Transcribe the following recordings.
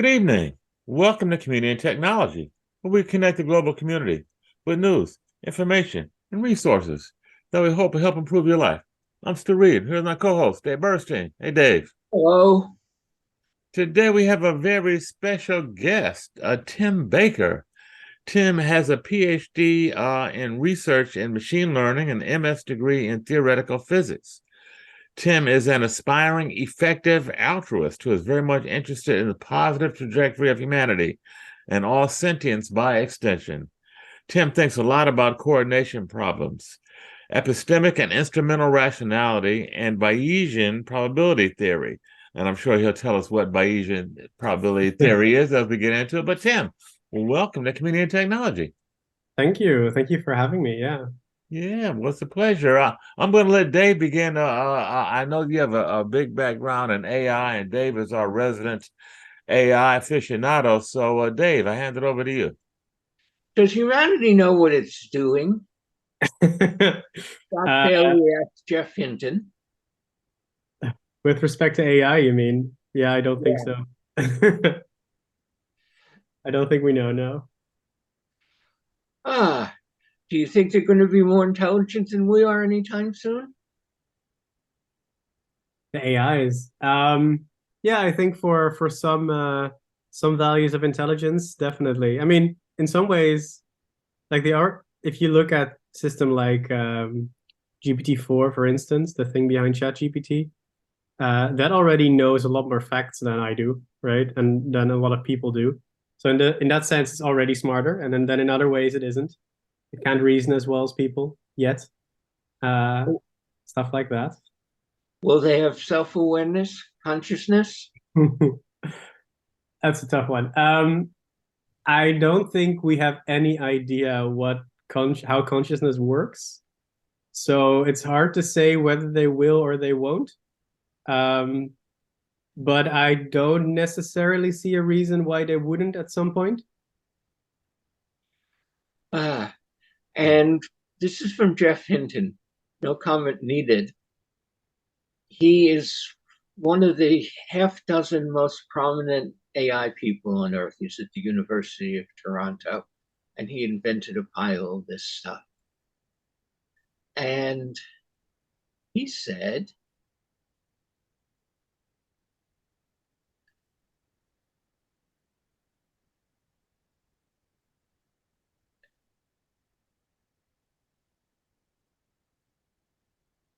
Good evening. Welcome to Community and Technology, where we connect the global community with news, information, and resources that we hope will help improve your life. I'm Stu Reid. Here's my co-host, Dave Burstein. Hey, Dave. Hello. Today we have a very special guest, Tim Bakker. Tim has a PhD in research in machine learning and MS degree in theoretical physics. Tim is an aspiring, effective altruist who is very much interested in the positive trajectory of humanity and all sentience by extension. Tim thinks a lot about coordination problems, epistemic and instrumental rationality, and Bayesian probability theory. And I'm sure he'll tell us what Bayesian probability theory is as we get into it. But Tim, welcome to Community and Technology. Thank you. Thank you for having me. Yeah. Yeah, well, it's a pleasure. I'm going to let Dave begin. I know you have a big background in AI, and Dave is our resident AI aficionado. So, Dave, I hand it over to you. Does humanity know what it's doing? Scott Bailey asked Jeff Hinton. With respect to AI, you mean? Yeah, I don't think so. I don't think we know, no. Do you think they're going to be more intelligent than we are anytime soon? The AIs. Yeah, I think for some values of intelligence, definitely. I mean, in some ways, like they are, if you look at system like GPT-4, for instance, the thing behind ChatGPT, that already knows a lot more facts than I do, right? And than a lot of people do. So in that sense, it's already smarter. And then in other ways, it isn't. It can't reason as well as people yet. Stuff like that. Will they have self-awareness, consciousness? That's a tough one. I don't think we have any idea how consciousness works. So it's hard to say whether they will or they won't. But I don't necessarily see a reason why they wouldn't at some point. And this is from Jeff Hinton. No comment needed. He is one of the half dozen most prominent AI people on Earth. He's at the University of Toronto, and he invented a pile of this stuff. And he said,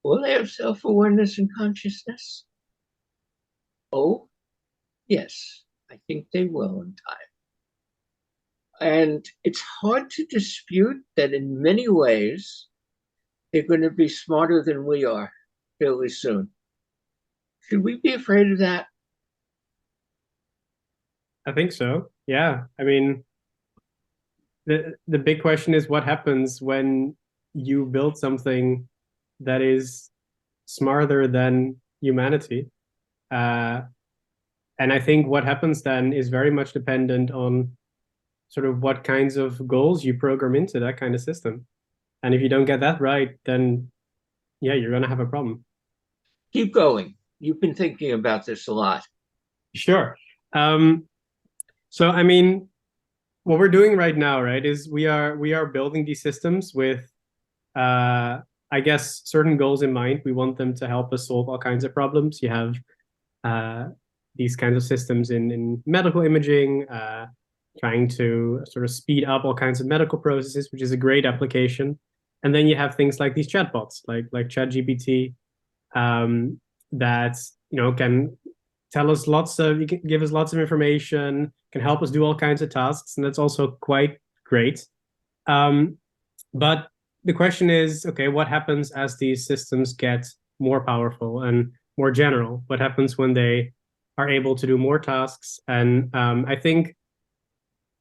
will they have self-awareness and consciousness? Oh, yes, I think they will in time. And it's hard to dispute that in many ways, they're going to be smarter than we are fairly soon. Should we be afraid of that? I think so. Yeah. I mean, the big question is what happens when you build something that is smarter than humanity. And I think what happens then is very much dependent on sort of what kinds of goals you program into that kind of system. And if you don't get that right, then yeah, you're going to have a problem. Keep going. You've been thinking about this a lot. Sure. So, I mean, what we're doing right now, right, is we are building these systems with, I guess, certain goals in mind. We want them to help us solve all kinds of problems. You have these kinds of systems in medical imaging, trying to sort of speed up all kinds of medical processes, which is a great application. And then you have things like these chatbots, like ChatGPT, that can tell us you can give us lots of information, can help us do all kinds of tasks, and that's also quite great. But the question is, okay, what happens as these systems get more powerful and more general? What happens when they are able to do more tasks? And I think,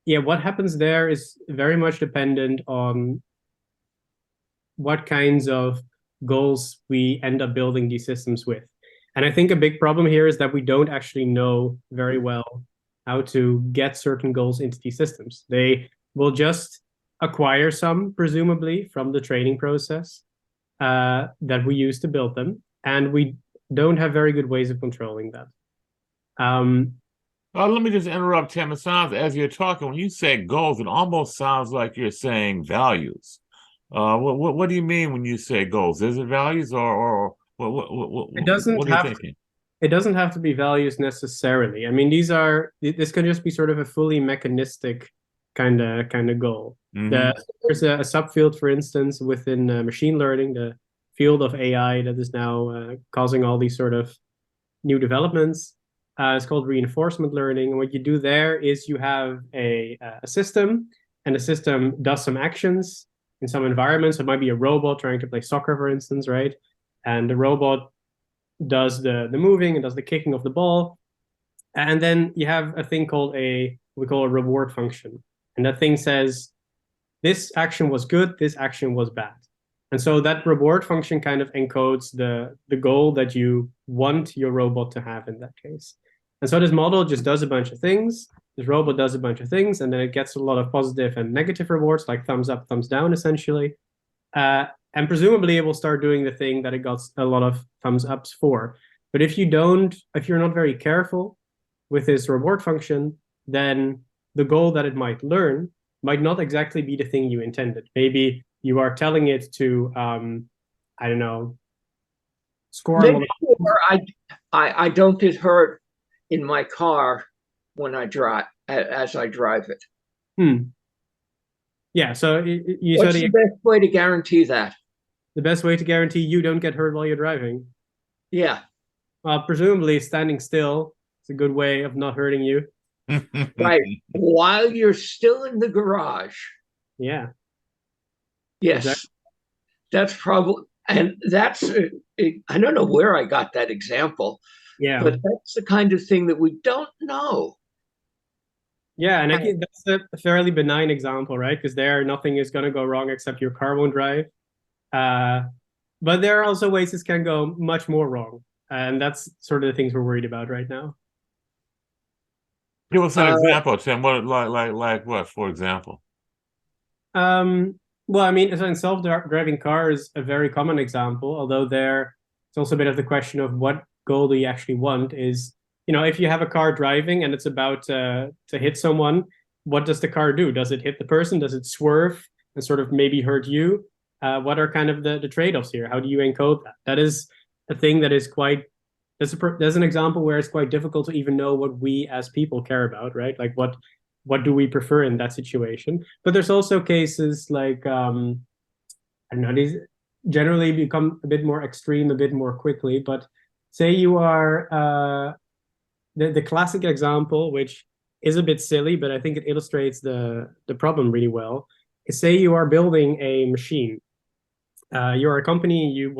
yeah, what happens there is very much dependent on what kinds of goals we end up building these systems with. And I think a big problem here is that we don't actually know very well how to get certain goals into these systems. They will just acquire some, presumably, from the training process that we use to build them. And we don't have very good ways of controlling that. Let me just interrupt, Tim. It sounds, as you're talking, when you say goals, it almost sounds like you're saying values. What do you mean when you say goals? Is it values, or It doesn't what are you have thinking? it doesn't have to be values necessarily. I mean, this can just be sort of a fully mechanistic kind of goal. Hmm. There's a subfield, for instance, within machine learning, the field of AI that is now causing all these sort of new developments. It's called reinforcement learning. And what you do there is you have a system, and the system does some actions in some environments. It might be a robot trying to play soccer, for instance, right? And the robot does the moving and does the kicking of the ball. And then you have a thing called we call a reward function. And that thing says, this action was good, this action was bad. And so that reward function kind of encodes the goal that you want your robot to have in that case. And so this model just does a bunch of things. This robot does a bunch of things, and then it gets a lot of positive and negative rewards, like thumbs up, thumbs down, essentially. And presumably it will start doing the thing that it got a lot of thumbs ups for. But if you're not very careful with this reward function, then the goal that it might learn might not exactly be the thing you intended. Maybe you are telling it to, I don't know, score a lot Make sure I don't get hurt in my car when I drive as I drive it. Yeah, so you What's sort the of best way to guarantee that? the best way to guarantee you don't get hurt while you're driving. Yeah, Presumably standing still is a good way of not hurting you. right. While you're still in the garage. Yeah, Yes, exactly. that's probably, and that's, I don't know where I got that example, Yeah. but that's the kind of thing that we don't know. Yeah, and that's a fairly benign example, right? Because there, nothing is going to go wrong except your car won't drive. Uh, but there are also ways this can go much more wrong, and that's sort of the things we're worried about right now. Give us an Uh, example, Tim. What, like what, for example? Well, I mean, so in self-driving cars, a very common example, although there it's also a bit of the question of what goal do you actually want is, if you have a car driving and it's about to hit someone, what does the car do? Does it hit the person? Does it swerve and sort of maybe hurt you? What are kind of the trade-offs here? How do you encode that? That is a thing that is quite, there's an example where it's quite difficult to even know what we as people care about, right? Like what do we prefer in that situation? But there's also cases like I don't know, these generally become a bit more extreme, a bit more quickly. But say you are the classic example, which is a bit silly, but I think it illustrates the problem really well. Is say you are building a machine. You're a company, you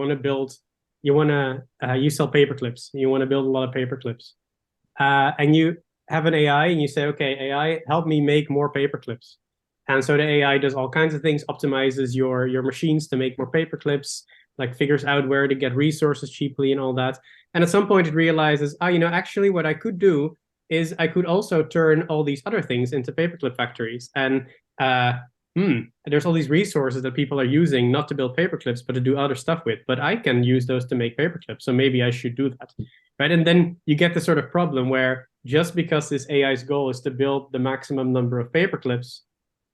sell paper clips. You want to build a lot of paper clips. And you have an AI and you say, okay, AI, help me make more paper clips. And so the AI does all kinds of things, optimizes your machines to make more paper clips, like figures out where to get resources cheaply and all that. And at some point it realizes, actually what I could do is I could also turn all these other things into paperclip factories. And there's all these resources that people are using not to build paperclips, but to do other stuff with. But I can use those to make paperclips. So maybe I should do that. Right. And then you get the sort of problem where just because this AI's goal is to build the maximum number of paperclips,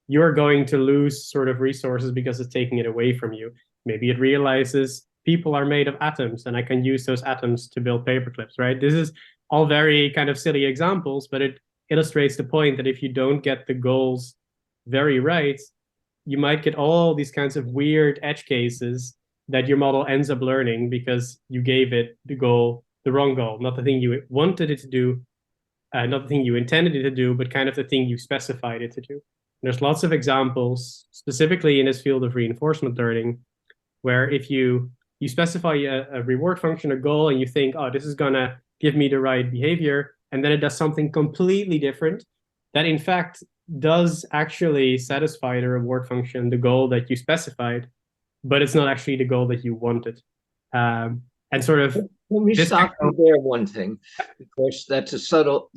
you're going to lose sort of resources because it's taking it away from you. Maybe it realizes people are made of atoms and I can use those atoms to build paperclips, right? This is all very kind of silly examples, but it illustrates the point that if you don't get the goals very right, you might get all these kinds of weird edge cases that your model ends up learning because you gave it the wrong goal, not the thing you wanted it to do, not the thing you intended it to do, but kind of the thing you specified it to do. There's lots of examples, specifically in this field of reinforcement learning, where if you specify a reward function, a goal, and you think, oh, this is going to give me the right behavior, and then it does something completely different that in fact does actually satisfy the reward function, the goal that you specified, but it's not actually the goal that you wanted. And sort of let me stop you there one thing, because that's subtle.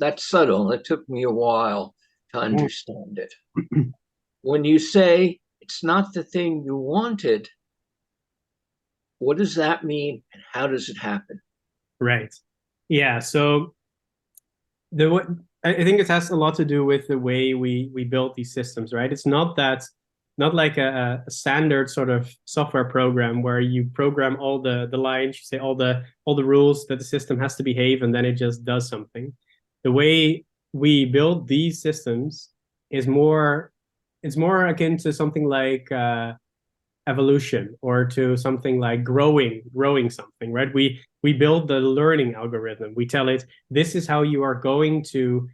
It took me a while to understand it. When you say it's not the thing you wanted, what does that mean and how does it happen? Right. Yeah. So I think it has a lot to do with the way we build these systems, right? It's not like a standard sort of software program where you program all the lines, you say all the rules that the system has to behave, and then it just does something. The way we build these systems is more it's more akin to something like evolution, or to something like growing something, right? We build the learning algorithm. We tell it, this is how you are going to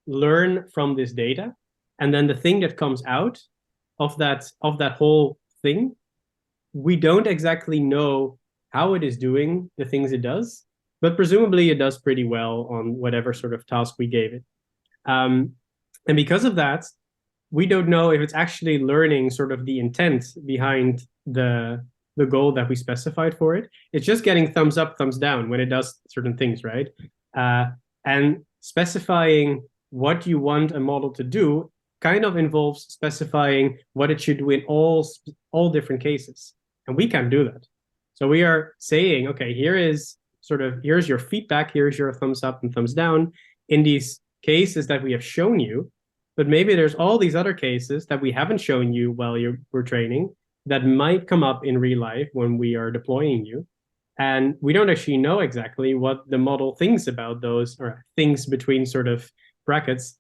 learn from this data, and then the thing that comes out of that whole thing, we don't exactly know how it is doing the things it does, but presumably it does pretty well on whatever sort of task we gave it. And because of that, we don't know if it's actually learning sort of the intent behind the goal that we specified for it. It's just getting thumbs up, thumbs down when it does certain things, right? And specifying what you want a model to do kind of involves specifying what it should do in all different cases. And we can't do that. So we are saying, okay, here's your feedback, here's your thumbs up and thumbs down in these cases that we have shown you. But maybe there's all these other cases that we haven't shown you while we're training that might come up in real life when we are deploying you. And we don't actually know exactly what the model thinks about those, or things between sort of brackets,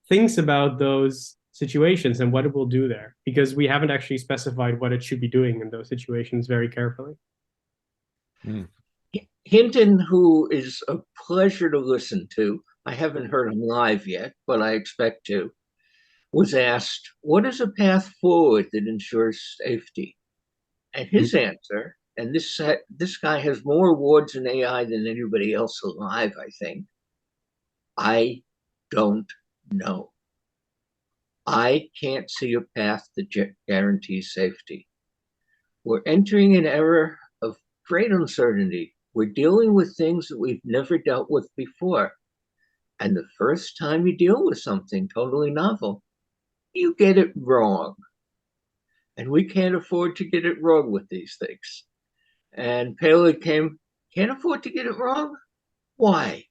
thinks about those situations and what it will do there, because we haven't actually specified what it should be doing in those situations very carefully. Hinton, who is a pleasure to listen to, I haven't heard him live yet, but I expect to, was asked, what is a path forward that ensures safety? And his answer, and this guy has more awards in AI than anybody else alive, I think, I don't know. I can't see a path that guarantees safety. We're entering an era of great uncertainty. We're dealing with things that we've never dealt with before. And the first time you deal with something totally novel, you get it wrong. And we can't afford to get it wrong with these things. And Paley can't afford to get it wrong? Why?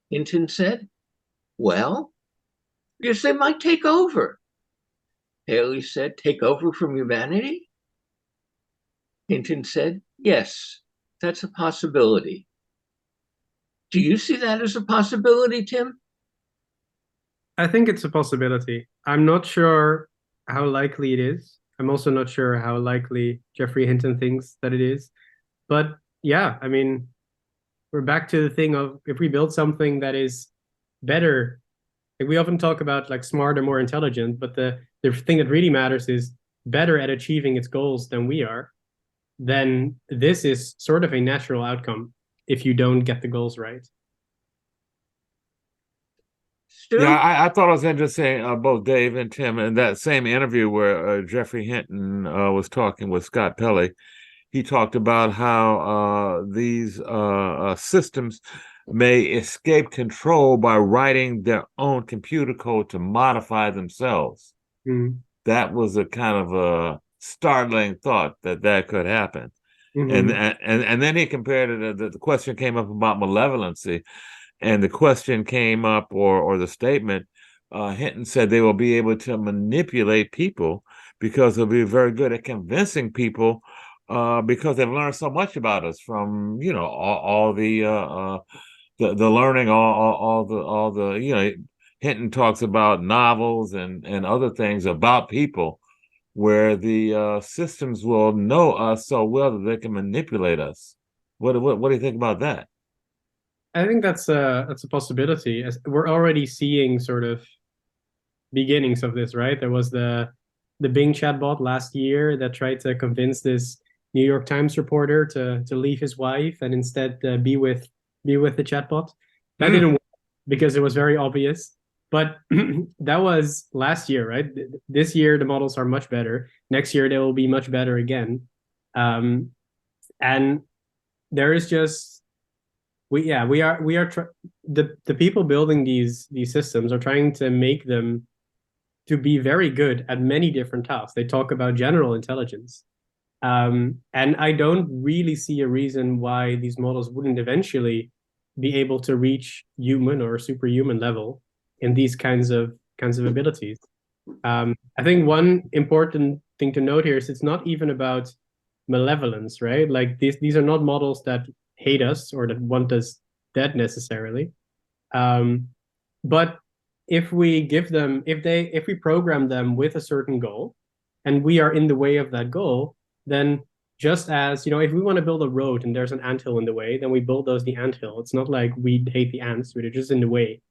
Hinton said, well, because they might take over. Paley said, take over from humanity? Hinton said, yes, that's a possibility. Do you see that as a possibility, Tim? I think it's a possibility. I'm not sure how likely it is. I'm also not sure how likely Geoffrey Hinton thinks that it is. But yeah, I mean, we're back to the thing of, if we build something that is better, like we often talk about like smarter, more intelligent, but the thing that really matters is better at achieving its goals than we are, then this is sort of a natural outcome if you don't get the goals right. Stu? Yeah, I thought it was interesting, both Dave and Tim, in that same interview where Geoffrey Hinton was talking with Scott Pelley. He talked about how these systems may escape control by writing their own computer code to modify themselves. That was a kind of a startling thought that could happen. And then he compared it. The question came up about malevolency, and the question came up, or the statement, Hinton said they will be able to manipulate people because they'll be very good at convincing people, because they've learned so much about us from all the learning, all the Hinton talks about novels and other things about people, where the systems will know us so well that they can manipulate us. What do you think about that? I think that's a possibility. As we're already seeing sort of beginnings of this, right? There was the Bing chatbot last year that tried to convince this New York Times reporter to leave his wife and instead be with the chatbot. That didn't work because it was very obvious. But that was last year, right? This year the models are much better. Next year they will be much better again. And there is just the people building these systems are trying to make them to be very good at many different tasks. They talk about general intelligence. And I don't really see a reason why these models wouldn't eventually be able to reach human or superhuman level in these kinds of abilities. I think one important thing to note here is it's not even about malevolence, right? Like these are not models that hate us or that want us dead necessarily. But if we give them, if we program them with a certain goal, and we are in the way of that goal, then just as, if we want to build a road and there's an anthill in the way, then we bulldoze the anthill. It's not like we hate the ants, they're just in the way.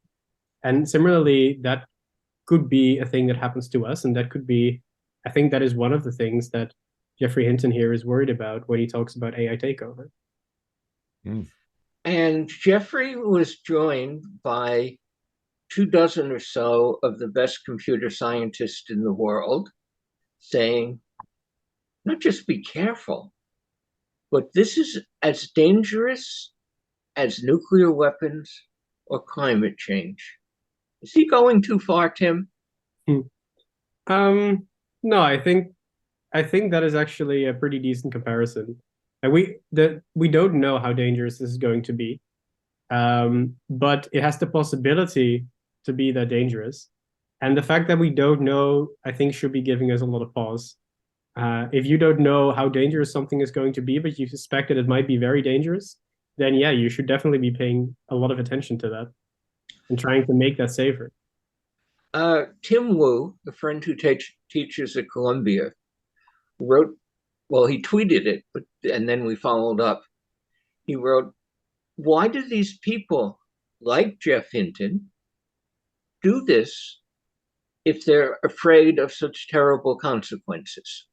And similarly, that could be a thing that happens to us, and that could be, I think that is one of the things that Geoffrey Hinton here is worried about when he talks about AI takeover. And Geoffrey was joined by 24 or so of the best computer scientists in the world, saying, not just be careful, but this is as dangerous as nuclear weapons or climate change. Is he going too far, Tim? No, I think that is actually a pretty decent comparison. And we don't know how dangerous this is going to be, but it has the possibility to be that dangerous. And the fact that we don't know, I think, should be giving us a lot of pause. If you don't know how dangerous something is going to be, but you suspect that it might be very dangerous, then yeah, you should definitely be paying a lot of attention to that and trying to make that safer. Tim Wu, a friend who teaches at Columbia, he tweeted it, and then we followed up. He wrote, why do these people like Geoff Hinton do this if they're afraid of such terrible consequences?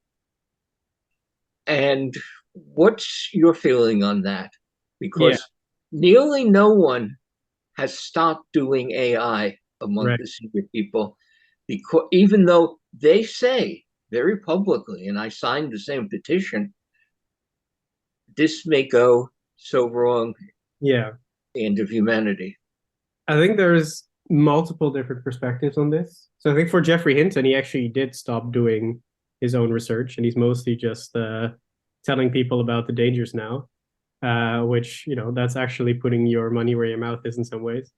And what's your feeling on that? Because nearly no one has stopped doing AI among the senior people, because even though they say very publicly, and I signed the same petition, this may go so wrong. Yeah. The end of humanity. I think there's multiple different perspectives on this. So I think for Geoffrey Hinton, he actually did stop doing his own research, and he's mostly just telling people about the dangers now, which, that's actually putting your money where your mouth is in some ways.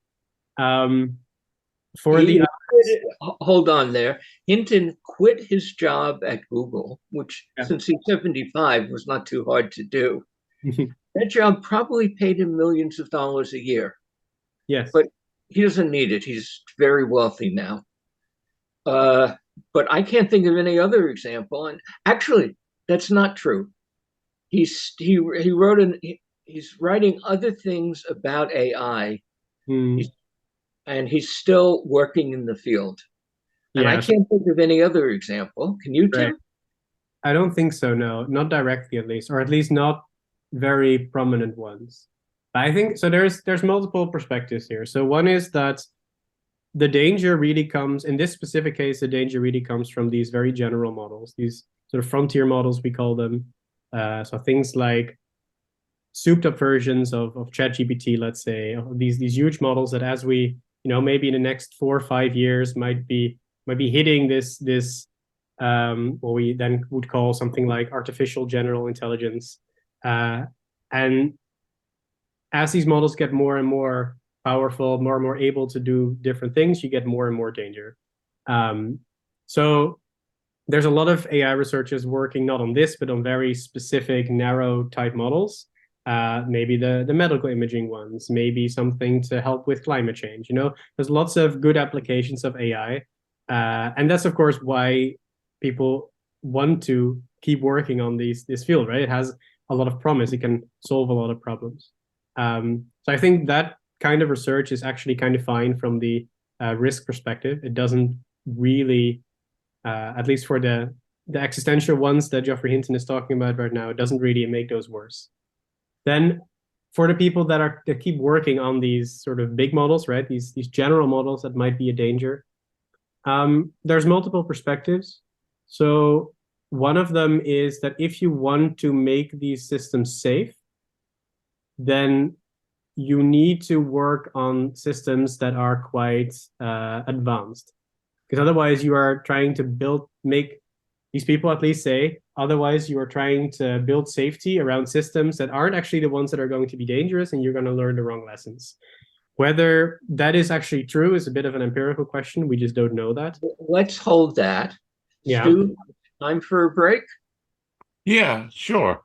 Hold on there. Hinton quit his job at Google, which since he's 75 was not too hard to do. That job probably paid him millions of dollars a year. Yes. But he doesn't need it. He's very wealthy now. But I can't think of any other example. And actually, that's not true. He's writing other things about AI. And he's still working in the field. And I can't think of any other example. Can you, Tim? I don't think so, no. Not directly, at least, or at least not very prominent ones. I think, so there's multiple perspectives here. So one is that the danger really comes, in this specific case, the danger really comes from these very general models, these sort of frontier models, we call them. So things like souped up versions of ChatGPT, let's say, these huge models that, as we, maybe in the next 4 or 5 years might be hitting this what we then would call something like artificial general intelligence. And as these models get more and more powerful, more and more able to do different things, you get more and more danger. So there's a lot of AI researchers working not on this, but on very specific, narrow type models. Maybe the medical imaging ones, maybe something to help with climate change. There's lots of good applications of AI. And that's, of course, why people want to keep working on this field, right? It has a lot of promise. It can solve a lot of problems. So I think that kind of research is actually kind of fine from the risk perspective. It doesn't really, at least for the existential ones that Geoffrey Hinton is talking about right now, it doesn't really make those worse. Then for the people that keep working on these sort of big models, right? These general models that might be a danger. There's multiple perspectives. So one of them is that if you want to make these systems safe, then you need to work on systems that are quite advanced. Because otherwise you are trying to make These people at least say, otherwise you are trying to build safety around systems that aren't actually the ones that are going to be dangerous, and you're going to learn the wrong lessons. Whether that is actually true is a bit of an empirical question. We just don't know that. Let's hold that. Yeah. Stu, time for a break? Yeah, sure.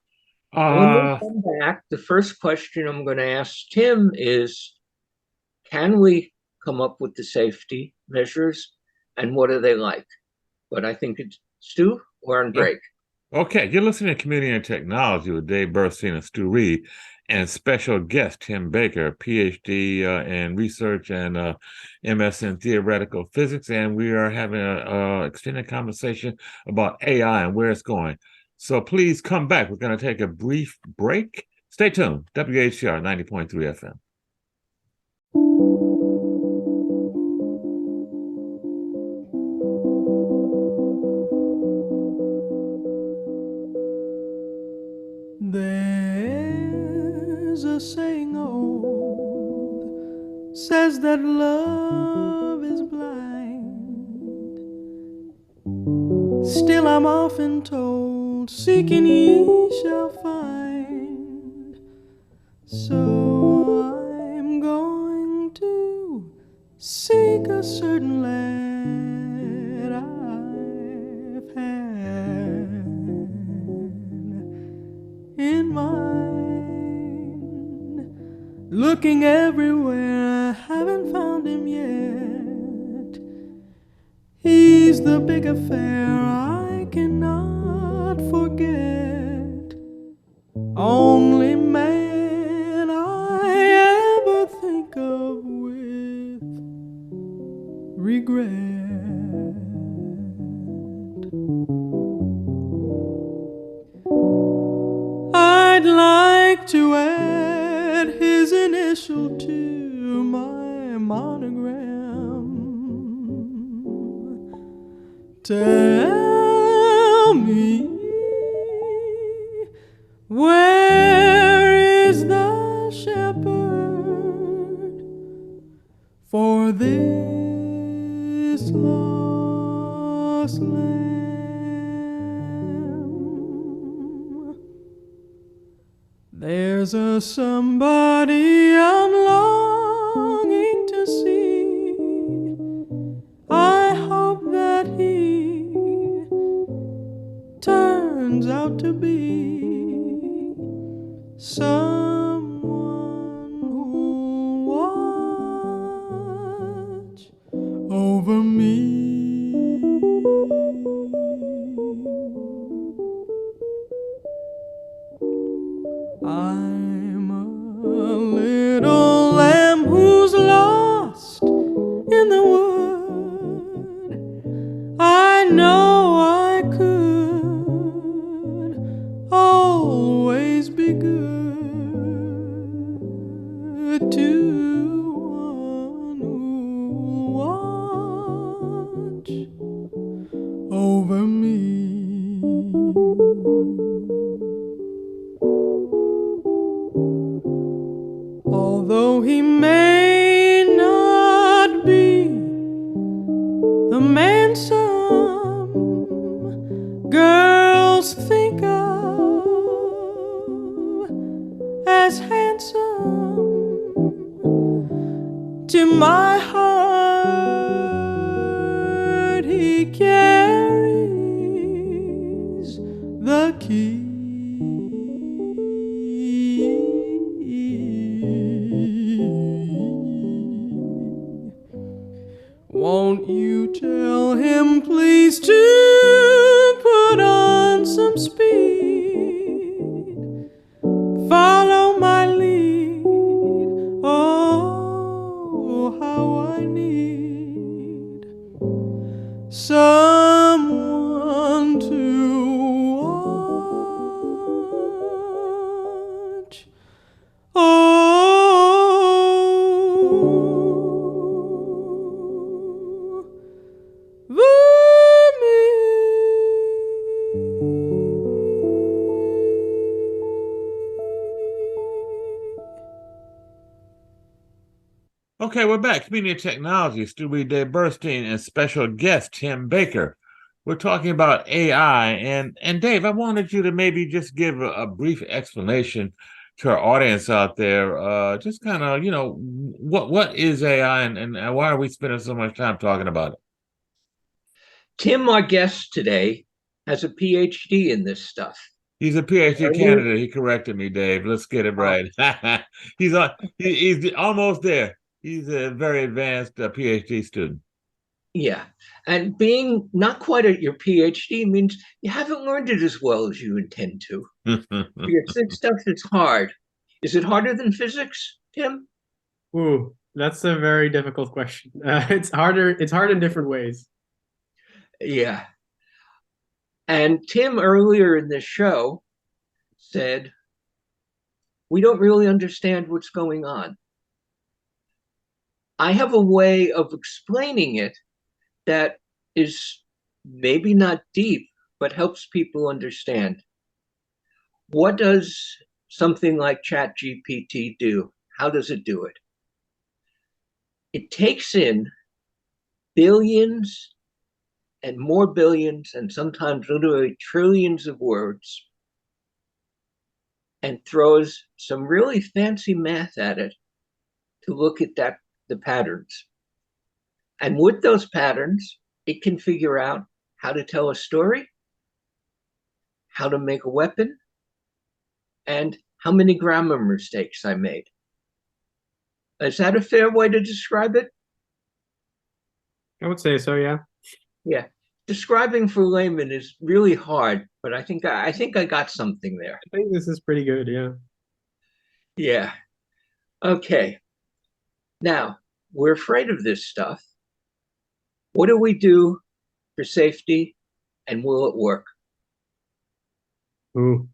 When we come back, the first question I'm going to ask Tim is, can we come up with the safety measures, and what are they like? But I think it's Stu, we're on break. Okay, you're listening to Community and Technology with Dave Burstein and Stu Reid, and special guest Tim Bakker, PhD in research and MS in theoretical physics, and we are having an extended conversation about AI and where it's going. So please come back. We're going to take a brief break. Stay tuned. WHCR 90.3 FM. There's a saying old, says that love is blind. Still I'm often told, seeking ye shall find. So I'm going to seek a certain lad I've had in mind. Looking everywhere, I haven't found him yet. He's the big affair I cannot forget. Only man I ever think of with regret. I'd like to add his initial to my monogram. Tell me, where is the shepherd for this lost lamb? There's a somebody I'm longing to see. I hope that he turns out to be someone who'll watch over me. I'm a little lamb who's lost in the wood. I know I could always be good to one who'll watch over me. Although he may not be the man some girls think of as handsome, to my heart he carries the key. Won't you tell him please to put on some speed, follow my lead, oh how I need someone to watch Okay, we're back. Community and Technology, Stu Reid, Dave Burstein, and special guest Tim Bakker. We're talking about AI, and Dave, I wanted you to maybe just give a brief explanation to our audience out there. Just kind of, what is AI, and why are we spending so much time talking about it? Tim, our guest today, has a PhD in this stuff. He's a PhD Are you? candidate. He corrected me, Dave. Let's get it right. He's almost there. He's a very advanced PhD student. Yeah. And being not quite at your PhD means you haven't learned it as well as you intend to. Because this stuff is hard. Is it harder than physics, Tim? Ooh, that's a very difficult question. It's harder. It's hard in different ways. Yeah. And Tim earlier in this show said, we don't really understand what's going on. I have a way of explaining it that is maybe not deep, but helps people understand. What does something like ChatGPT do? How does it do it? It takes in billions and more billions, and sometimes literally trillions of words, and throws some really fancy math at it to look at the patterns. And with those patterns, it can figure out how to tell a story, how to make a weapon, and how many grammar mistakes I made. Is that a fair way to describe it? I would say so, yeah. Yeah. Describing for laymen is really hard, but I think I got something there. I think this is pretty good, yeah. Yeah. Okay. Now, we're afraid of this stuff. What do we do for safety, and will it work? Ooh.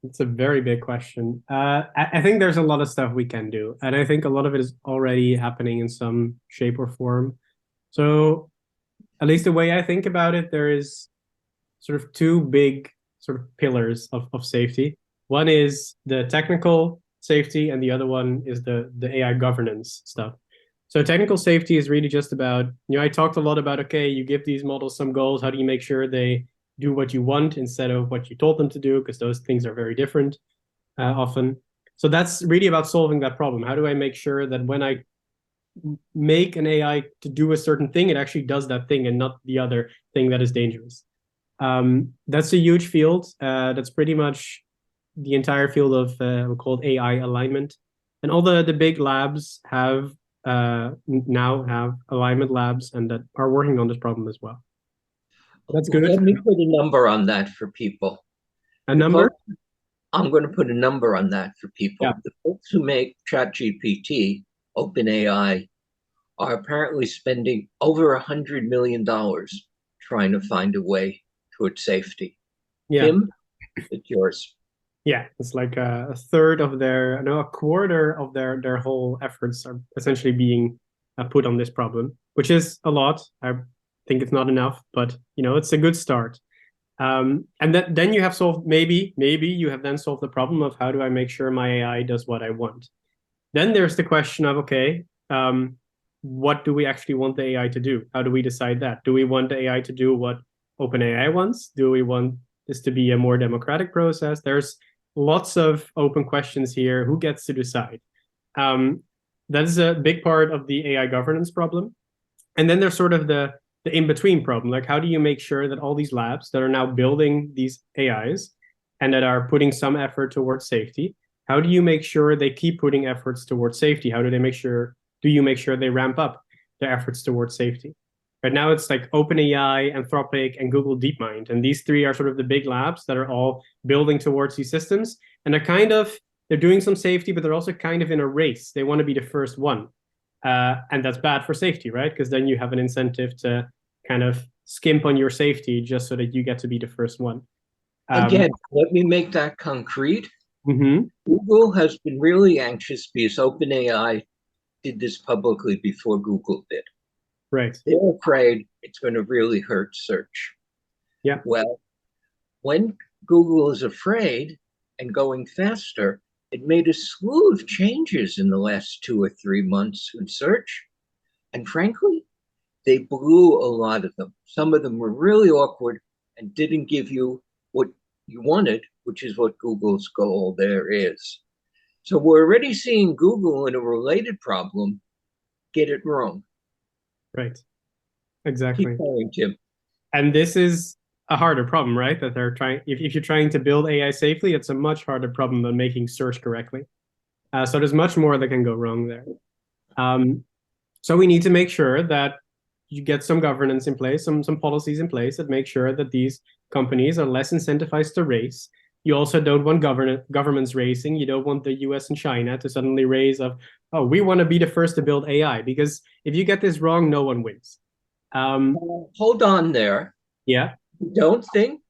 It's a very big question. I think there's a lot of stuff we can do, and I think a lot of it is already happening in some shape or form. So, at least the way I think about it, there is sort of two big sort of pillars of safety. One is the technical safety, and the other one is the AI governance stuff. So technical safety is really just about, I talked a lot about, okay, you give these models some goals. How do you make sure they do what you want instead of what you told them to do? Because those things are very different often. So that's really about solving that problem. How do I make sure that when I make an AI to do a certain thing, it actually does that thing and not the other thing that is dangerous? That's a huge field. That's pretty much the entire field of called AI alignment. And all the big labs have now have alignment labs and that are working on this problem as well. That's good. Let me put a number on that for people. A number? I'm going to put a number on that for people. Yeah. The folks who make ChatGPT, OpenAI, are apparently spending over $100 million trying to find a way towards safety. Yeah. Tim, it's yours. Yeah, it's like a third of their, no, a quarter of their whole efforts are essentially being put on this problem, which is a lot. I think it's not enough, but it's a good start. And then you have solved, maybe you have then solved the problem of how do I make sure my AI does what I want. Then there's the question of, okay, what do we actually want the AI to do? How do we decide that? Do we want the AI to do what OpenAI wants? Do we want this to be a more democratic process? There's lots of open questions here. Who gets to decide? That is a big part of the AI governance problem. And then there's sort of the in-between problem. Like, how do you make sure that all these labs that are now building these AIs and that are putting some effort towards safety, how do you make sure they keep putting efforts towards safety? How do you make sure they ramp up their efforts towards safety? Right now, it's like OpenAI, Anthropic, and Google DeepMind. And these three are sort of the big labs that are all building towards these systems. And they're doing some safety, but they're also kind of in a race. They want to be the first one. And that's bad for safety, right? Because then you have an incentive to kind of skimp on your safety just so that you get to be the first one. Again, let me make that concrete. Mm-hmm. Google has been really anxious because OpenAI did this publicly before Google did. Right. They're afraid it's going to really hurt search. Yeah. Well, when Google is afraid and going faster, it made a slew of changes in the last 2 or 3 months in search. And frankly, they blew a lot of them. Some of them were really awkward and didn't give you what you wanted, which is what Google's goal there is. So we're already seeing Google in a related problem get it wrong. Right. Exactly. Keep going, Tim. And this is a harder problem, right? That they're trying, if you're trying to build AI safely, it's a much harder problem than making search correctly. So there's much more that can go wrong there. So we need to make sure that you get some governance in place, some policies in place that make sure that these companies are less incentivized to race. You also don't want governments racing. You don't want the US and China to suddenly raise of, oh, we want to be the first to build AI, because if you get this wrong, no one wins. Hold on there. Yeah. Don't think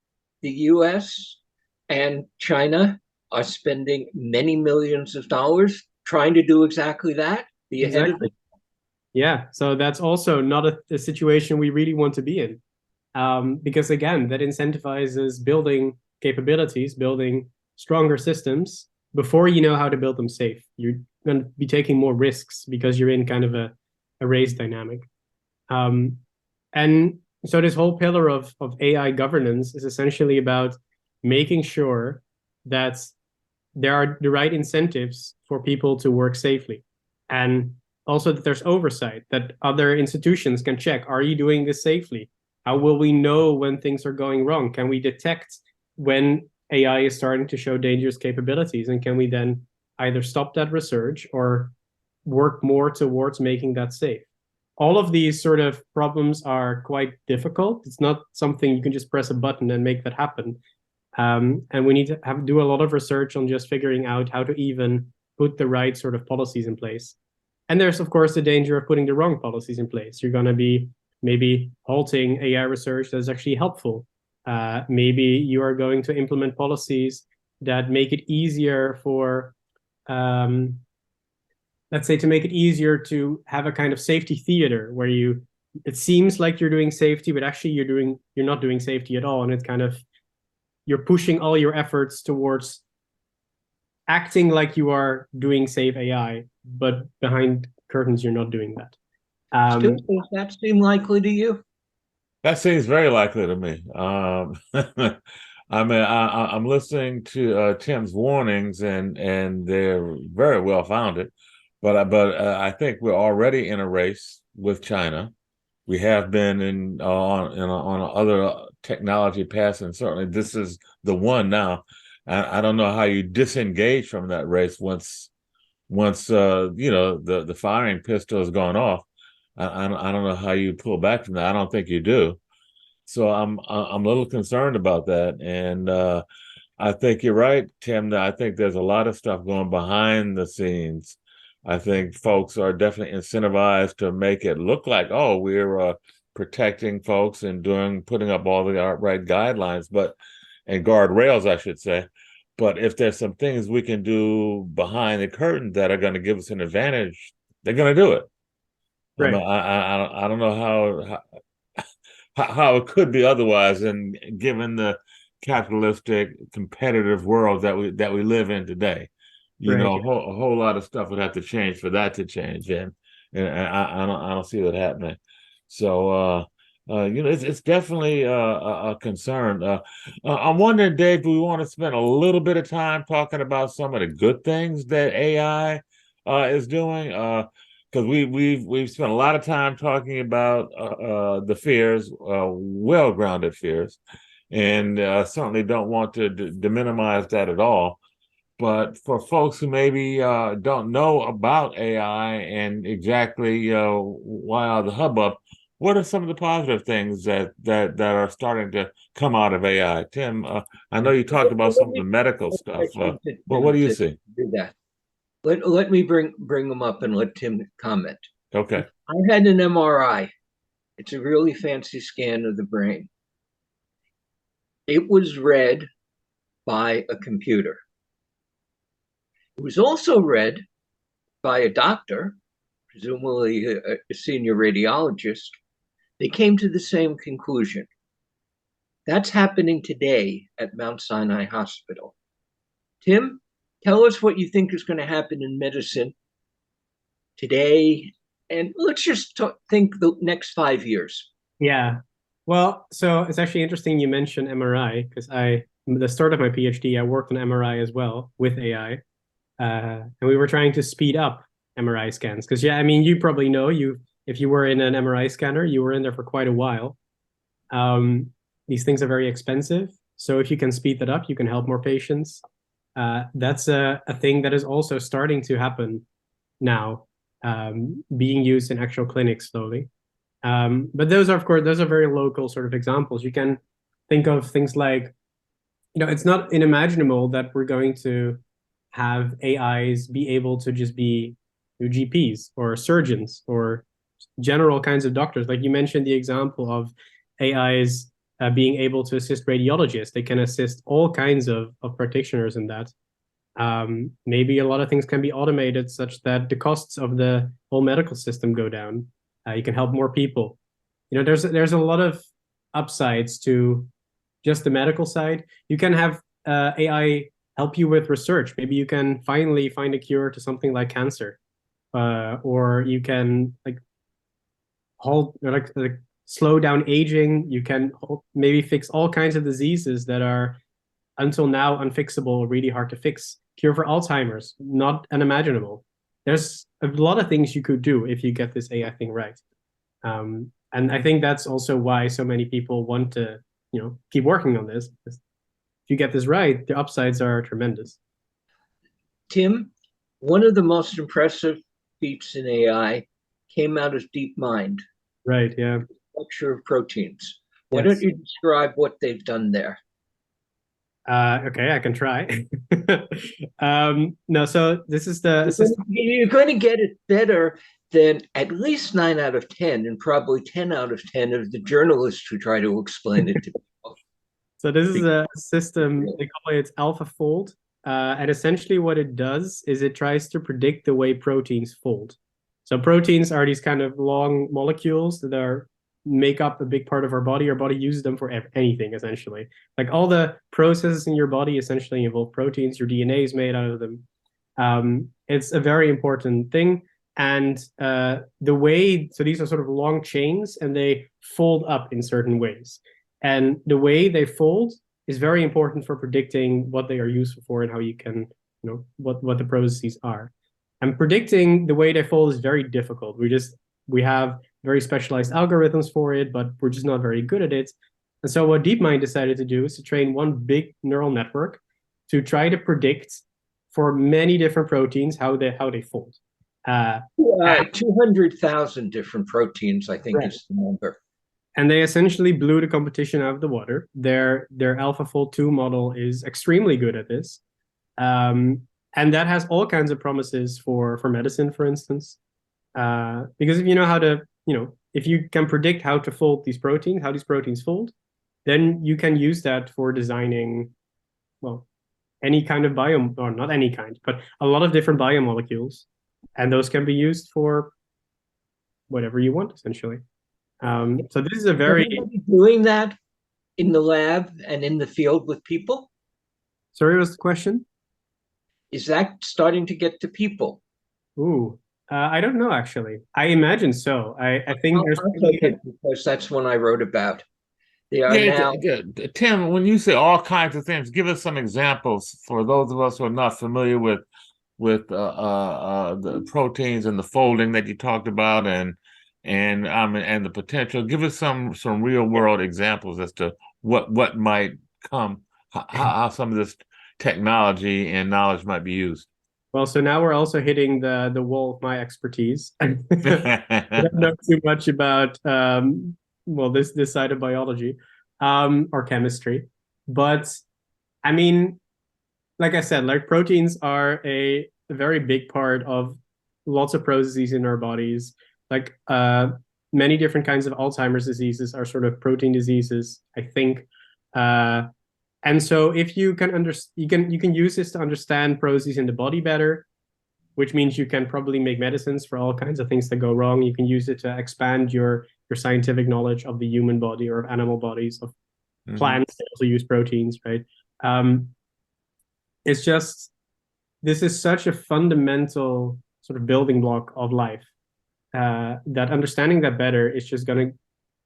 the US and China are spending many millions of dollars trying to do exactly that? Be ahead of it? Yeah, so that's also not a situation we really want to be in. Because again, that incentivizes building capabilities, building stronger systems before you know how to build them safe. You're going to be taking more risks because you're in kind of a race dynamic. And so this whole pillar of AI governance is essentially about making sure that there are the right incentives for people to work safely. And also that there's oversight, that other institutions can check, are you doing this safely? How will we know when things are going wrong? Can we detect when AI is starting to show dangerous capabilities? And can we then either stop that research or work more towards making that safe? All of these sort of problems are quite difficult. It's not something you can just press a button and make that happen. And we need to do a lot of research on just figuring out how to even put the right sort of policies in place. And there's, of course, the danger of putting the wrong policies in place. You're going to be maybe halting AI research that's actually helpful. Maybe you are going to implement policies that make it easier for, let's say, to make it easier to have a kind of safety theater where it seems like you're doing safety, but actually you're not doing safety at all. And it's kind of, you're pushing all your efforts towards acting like you are doing safe AI, but behind curtains, you're not doing that. Stu, does that seem likely to you? That seems very likely to me. I mean, I'm listening to Tim's warnings, and they're very well founded. But I think we're already in a race with China. We have been on other technology paths, and certainly this is the one now. I don't know how you disengage from that race once the firing pistol has gone off. I don't know how you pull back from that. I don't think you do. So I'm a little concerned about that, and I think you're right, Tim. That I think there's a lot of stuff going behind the scenes. I think folks are definitely incentivized to make it look like, oh, we're protecting folks and putting up all the right guidelines, and guardrails, I should say. But if there's some things we can do behind the curtain that are going to give us an advantage, they're going to do it. Right. I don't know how it could be otherwise, and given the capitalistic competitive world that we live in today, a whole lot of stuff would have to change for that to change, and I don't see that happening. So it's definitely a concern. I'm wondering, Dave, do we want to spend a little bit of time talking about some of the good things that AI is doing? Because we've spent a lot of time talking about the fears, well-grounded fears, and certainly don't want to minimize that at all. But for folks who maybe don't know about AI and exactly why all the hubbub, what are some of the positive things that are starting to come out of AI? Tim, I know you talked about some of the medical stuff. What do you see? Do that. Let me bring them up and let Tim comment. Okay. I had an MRI. It's a really fancy scan of the brain. It was read by a computer. It was also read by a doctor, presumably a senior radiologist. They came to the same conclusion. That's happening today at Mount Sinai Hospital. Tim, tell us what you think is going to happen in medicine today And let's just think the next 5 years. Yeah. Well, so it's actually interesting you mentioned MRI because the start of my PhD, I worked on MRI as well with AI, and we were trying to speed up MRI scans because yeah, I mean you probably know if you were in an MRI scanner, you were in there for quite a while. These things are very expensive, so if you can speed that up, you can help more patients. That's a thing that is also starting to happen now, being used in actual clinics slowly. But those are, of course, those are very local sort of examples. You can think of things like, it's not unimaginable that we're going to have AIs be able to just be GPs or surgeons or general kinds of doctors. Like you mentioned the example of AIs being able to assist radiologists. They can assist all kinds of practitioners in that. Maybe a lot of things can be automated such that the costs of the whole medical system go down. You can help more people. There's a lot of upsides to just the medical side. You can have AI help you with research. Maybe you can finally find a cure to something like cancer, or you can slow down aging. You can maybe fix all kinds of diseases that are until now unfixable, really hard to fix. Cure for Alzheimer's, not unimaginable. There's a lot of things you could do if you get this AI thing right. And I think that's also why so many people want to, keep working on this. If you get this right, the upsides are tremendous. Tim, one of the most impressive feats in AI came out of DeepMind. Right, yeah. Structure of proteins. Why don't you describe what they've done there? Okay, I can try. No, so this is the system. You're going to get it better than at least 9 out of 10, and probably 10 out of 10 of the journalists who try to explain it to people. So this is a system, they call it AlphaFold. And essentially what it does is it tries to predict the way proteins fold. So proteins are these kind of long molecules that make up a big part of our body. Our body uses them for anything, essentially. Like all the processes in your body essentially involve proteins. Your DNA is made out of them. It's a very important thing. And so these are sort of long chains and they fold up in certain ways. And the way they fold is very important for predicting what they are useful for and how you can, what the processes are. And predicting the way they fold is very difficult. We have very specialized algorithms for it, but we're just not very good at it. And so what DeepMind decided to do is to train one big neural network to try to predict for many different proteins how they fold. 200,000 different proteins, I think, right, is the number. And they essentially blew the competition out of the water. Their AlphaFold 2 model is extremely good at this. And that has all kinds of promises for medicine, for instance. Because if you know how to, if you can predict how to fold these proteins, how these proteins fold, then you can use that for designing, any kind of or not any kind, but a lot of different biomolecules. And those can be used for whatever you want, essentially. So this is a very... doing that in the lab and in the field with people? Sorry, what's the question? Is that starting to get to people? Ooh, I don't know, actually. I imagine so. I think there's... because that's one I wrote about. They are now... Tim, when you say all kinds of things, give us some examples for those of us who are not familiar with the proteins and the folding that you talked about and the potential. Give us some real world examples as to what might come, how some of this technology and knowledge might be used. Well, so now we're also hitting the wall of my expertise. I don't know too much about this side of biology or chemistry, but I mean, like I said, like proteins are a very big part of lots of processes in our bodies. Like many different kinds of Alzheimer's diseases are sort of protein diseases, I think. And so if you can you can use this to understand processes in the body better, which means you can probably make medicines for all kinds of things that go wrong. You can use it to expand your scientific knowledge of the human body or of animal bodies, of plants that also use proteins, right? It's just, this is such a fundamental sort of building block of life. that understanding that better is just going to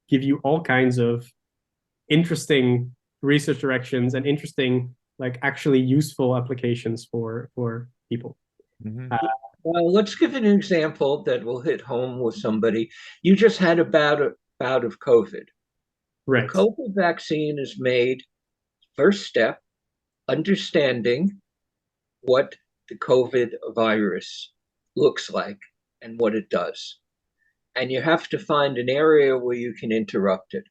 give you all kinds of interesting research directions and interesting, like actually useful applications for people. Mhm. Well, let's give an example that will hit home with somebody. You just had a bout of COVID. Right. The COVID vaccine is made, first step, understanding what the COVID virus looks like and what it does. And you have to find an area where you can interrupt it.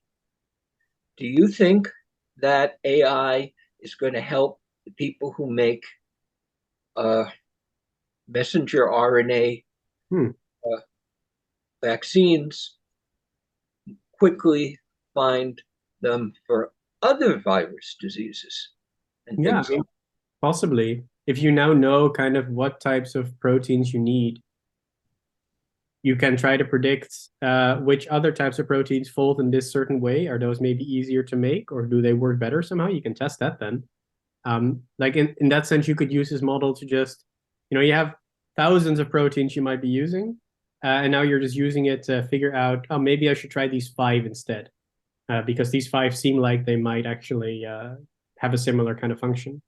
Do you think that AI is going to help the people who make messenger RNA Hmm. vaccines quickly find them for other virus diseases and Yeah, things? I mean, possibly. If you now know kind of what types of proteins you need, you can try to predict which other types of proteins fold in this certain way. Are those maybe easier to make, or do they work better somehow? You can test that then. Like in that sense, you could use this model to just, you have thousands of proteins you might be using, and now you're just using it to figure out, oh, maybe I should try these 5 instead, because these 5 seem like they might actually have a similar kind of function.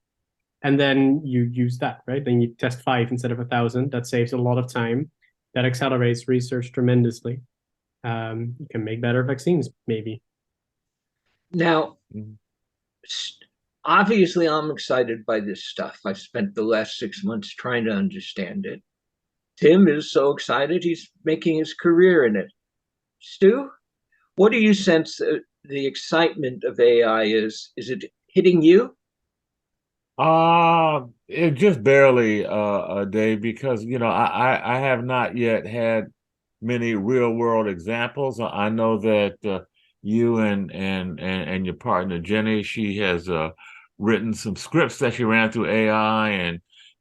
And then you use that, right? Then you test 5 instead of 1,000. That saves a lot of time. That accelerates research tremendously. You can make better vaccines, maybe. Now, Mhm. obviously, I'm excited by this stuff. I've spent the last 6 months trying to understand it. Tim is so excited, he's making his career in it. Stu, what do you sense the excitement of AI is? Is it hitting you? It just barely, Dave, because I have not yet had many real world examples. I know that you and your partner Jenny, she has written some scripts that she ran through AI,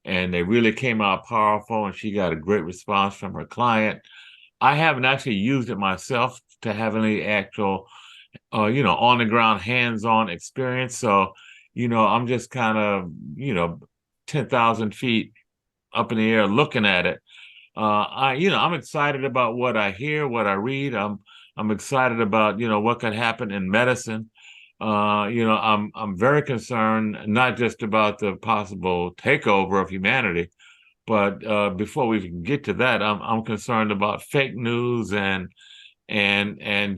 and they really came out powerful, and she got a great response from her client. I haven't actually used it myself to have any actual on the ground, hands-on experience. So, I'm just kind of, 10,000 feet up in the air looking at it. I'm excited about what I hear, what I read. I'm excited about, what could happen in medicine. I'm very concerned not just about the possible takeover of humanity, but before we can get to that, I'm concerned about fake news and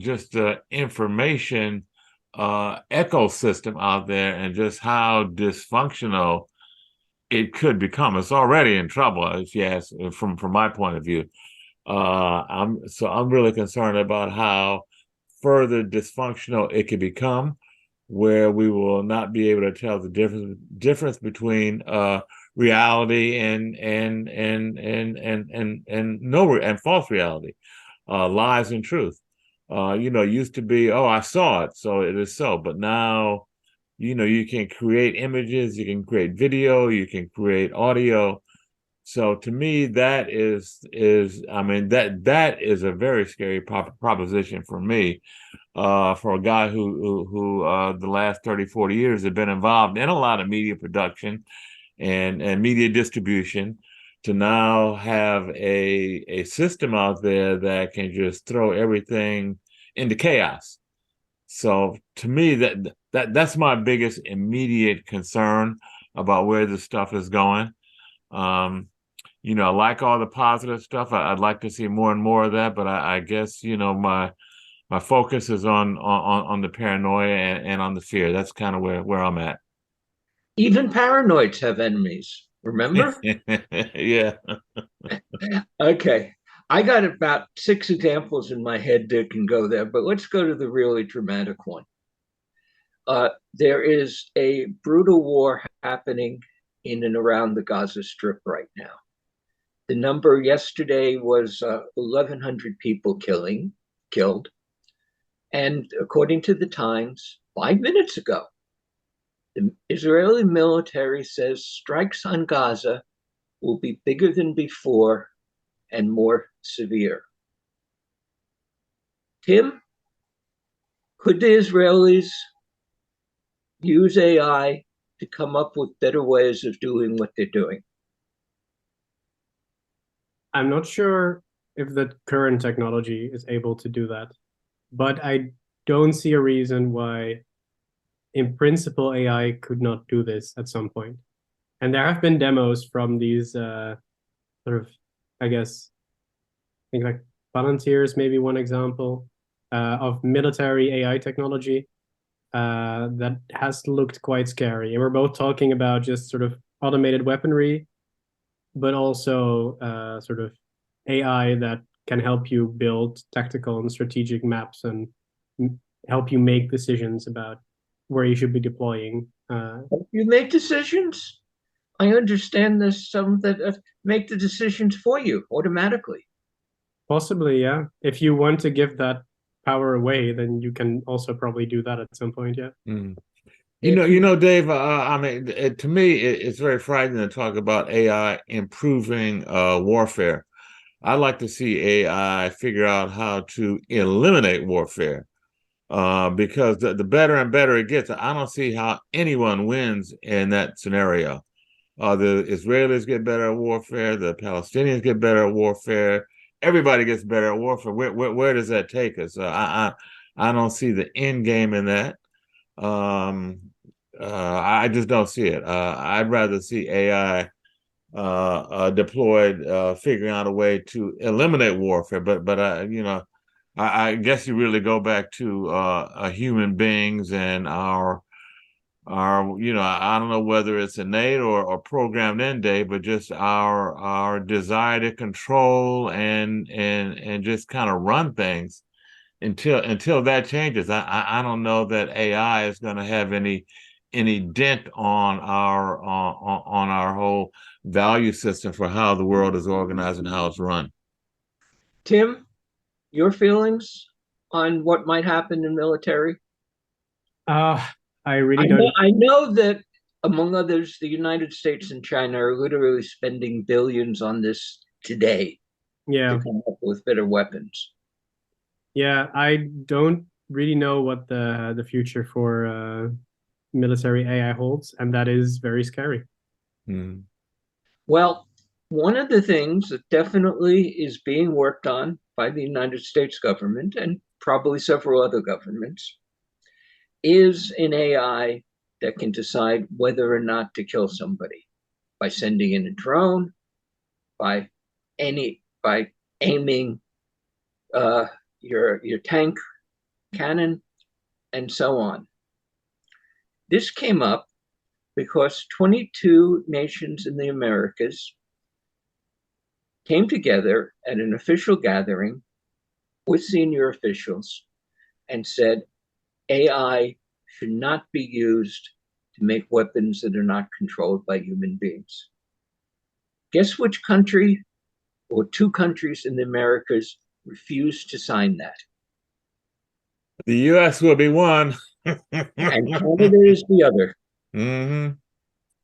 just the information ecosystem out there, and just how dysfunctional it could become. It's already in trouble, if you ask, from my point of view. I'm really concerned about how further dysfunctional it could become, where we will not be able to tell the difference between reality and false reality, lies and truth. Used to be, oh, I saw it, so it is so. But now, you can create images, you can create video, you can create audio. So to me, that is a very scary proposition for me, for a guy who the last 30, 40 years have been involved in a lot of media production and media distribution, to now have a system out there that can just throw everything into chaos. So to me, that's my biggest immediate concern about where this stuff is going. I like all the positive stuff. I'd like to see more and more of that, but I guess my focus is on the paranoia and on the fear. That's kind of where I'm at. Even paranoids have enemies, remember? Yeah. Okay. I got about 6 examples in my head that can go there, but let's go to the really dramatic one. There is a brutal war happening in and around the Gaza Strip right now. The number yesterday was 1,100 people killed. And according to the Times, 5 minutes ago, the Israeli military says strikes on Gaza will be bigger than before and more severe. Tim, could the Israelis use AI to come up with better ways of doing what they're doing? I'm not sure if the current technology is able to do that. But I don't see a reason why, in principle, AI could not do this at some point. And there have been demos from these sort of, I guess, I think like Palantir, maybe one example of military AI technology that has looked quite scary. And we're both talking about just sort of automated weaponry, but also sort of AI that can help you build tactical and strategic maps and help you make decisions about where you should be deploying. You make decisions. I understand there's some that make the decisions for you automatically. Possibly, yeah. If you want to give that power away, then you can also probably do that at some point, yeah. Mm. You know, Dave. I mean, to me, it's very frightening to talk about AI improving warfare. I'd like to see AI figure out how to eliminate warfare, because the better and better it gets, I don't see how anyone wins in that scenario. The Israelis get better at warfare, the Palestinians get better at warfare, everybody gets better at warfare. Where does that take us? I don't see the end game in that. I just don't see it. I'd rather see AI deployed, figuring out a way to eliminate warfare. But you know, I guess you really go back to human beings and our you know, I don't know whether it's innate or programmed in, Dave, but just our desire to control and just kind of run things until that changes. I don't know that AI is going to have any dent on our whole value system for how the world is organized and how it's run. Tim, your feelings on what might happen in military? I really don't. I know that, among others, the United States and China are literally spending billions on this today Yeah. to come up with better weapons. Yeah, I don't really know what the future for military AI holds, and that is very scary. Mm. Well, one of the things that definitely is being worked on by the United States government and probably several other governments is an AI that can decide whether or not to kill somebody by sending in a drone, by aiming your tank cannon, and so on. This came up because 22 nations in the Americas came together at an official gathering with senior officials and said AI should not be used to make weapons that are not controlled by human beings. Guess which country or two countries in the Americas refused to sign that? The U.S. will be one. And Canada is the other. Mm-hmm.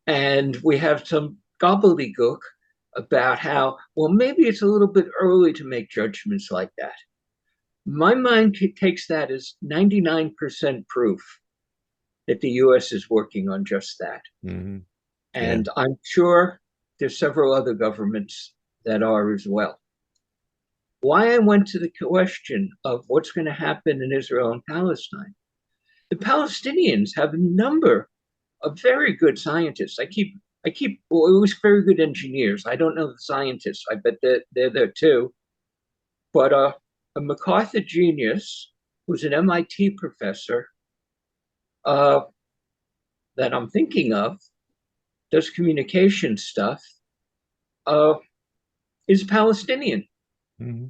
And we have some gobbledygook about how, well, maybe it's a little bit early to make judgments like that. My mind takes that as 99% proof that the US is working on just that. Mm-hmm. And yeah. I'm sure there's several other governments that are as well. Why I went to the question of what's going to happen in Israel and Palestine. The Palestinians have a number of very good scientists. Well, it was very good engineers. I don't know the scientists. I bet they're there too. But a MacArthur genius who's an MIT professor that I'm thinking of, does communication stuff, is Palestinian. Mm-hmm.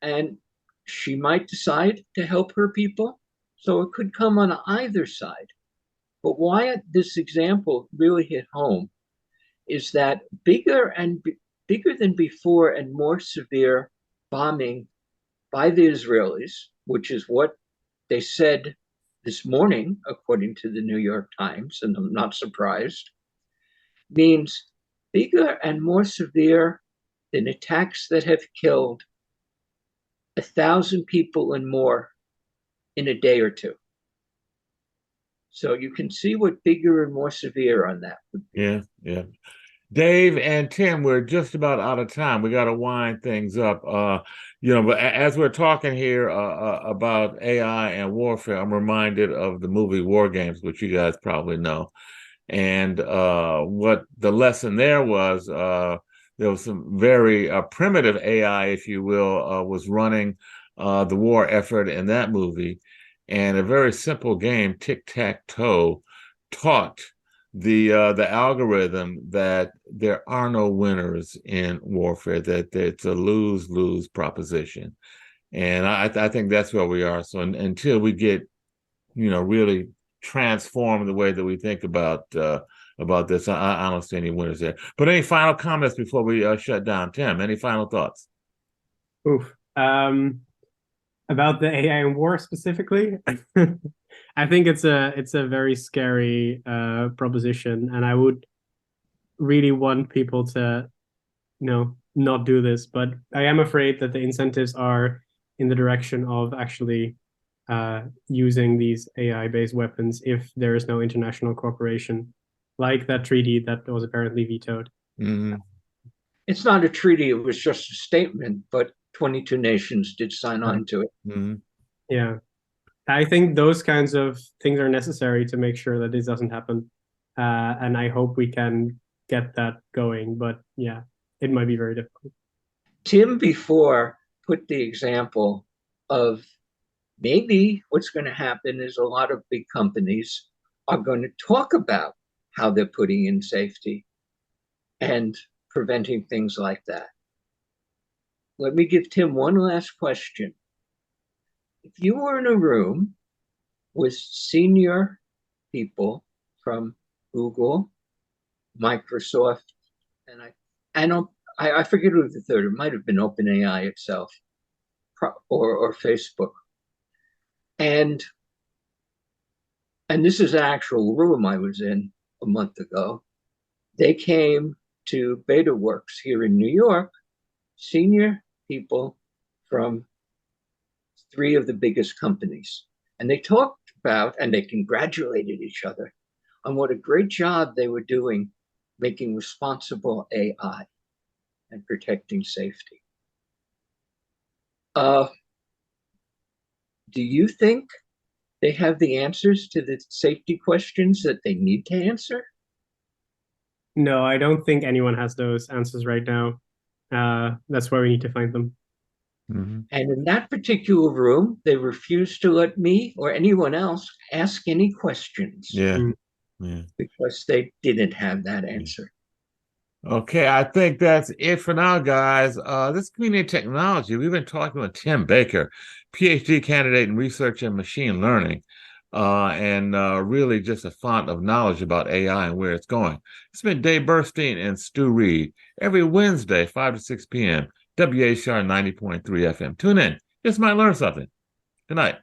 And she might decide to help her people. So it could come on either side. But why this example really hit home is that bigger than before and more severe bombing by the Israelis, which is what they said this morning, according to the New York Times, and I'm not surprised, means bigger and more severe than attacks that have killed 1,000 people and more in a day or two. So you can see what bigger and more severe on that would be. Yeah. Dave and Tim, we're just about out of time. We got to wind things up. But as we're talking here about AI and warfare, I'm reminded of the movie War Games, which you guys probably know. And what the lesson there was, there was some very primitive AI, if you will, was running the war effort in that movie. And a very simple game, tic-tac-toe, taught the algorithm that there are no winners in warfare, that it's a lose-lose proposition. And I think that's where we are. So until we get, really transform the way that we think about this, I don't see any winners there. But any final comments before we shut down? Tim, any final thoughts? Oof. About the AI and war specifically, I think it's a very scary proposition, and I would really want people to, not do this. But I am afraid that the incentives are in the direction of actually using these AI-based weapons if there is no international cooperation, like that treaty that was apparently vetoed. Mm-hmm. It's not a treaty, it was just a statement, but 22 nations did sign on to it. Mm-hmm. Yeah. I think those kinds of things are necessary to make sure that this doesn't happen. And I hope we can get that going. But yeah, it might be very difficult. Tim before put the example of maybe what's going to happen is a lot of big companies are going to talk about how they're putting in safety and preventing things like that. Let me give Tim one last question. If you were in a room with senior people from Google, Microsoft, and I forget who the third, it might have been OpenAI itself, or Facebook. And this is an actual room I was in a month ago. They came to BetaWorks here in New York, senior people from 3 of the biggest companies. And they talked about, and they congratulated each other on what a great job they were doing making responsible AI and protecting safety. Do you think they have the answers to the safety questions that they need to answer? No, I don't think anyone has those answers right now. That's why we need to find them. Mm-hmm. And in that particular room, they refused to let me or anyone else ask any questions. Yeah. Yeah. Because they didn't have that answer. Okay, I think that's it for now, guys. This is Community Technology. We've been talking with Tim Bakker, PhD candidate in research and machine learning, and really just a font of knowledge about AI and where it's going. It's been Dave Burstein and Stu Reid every Wednesday, 5 to 6 p.m., WHR 90.3 FM. Tune in. Just might learn something. Good night.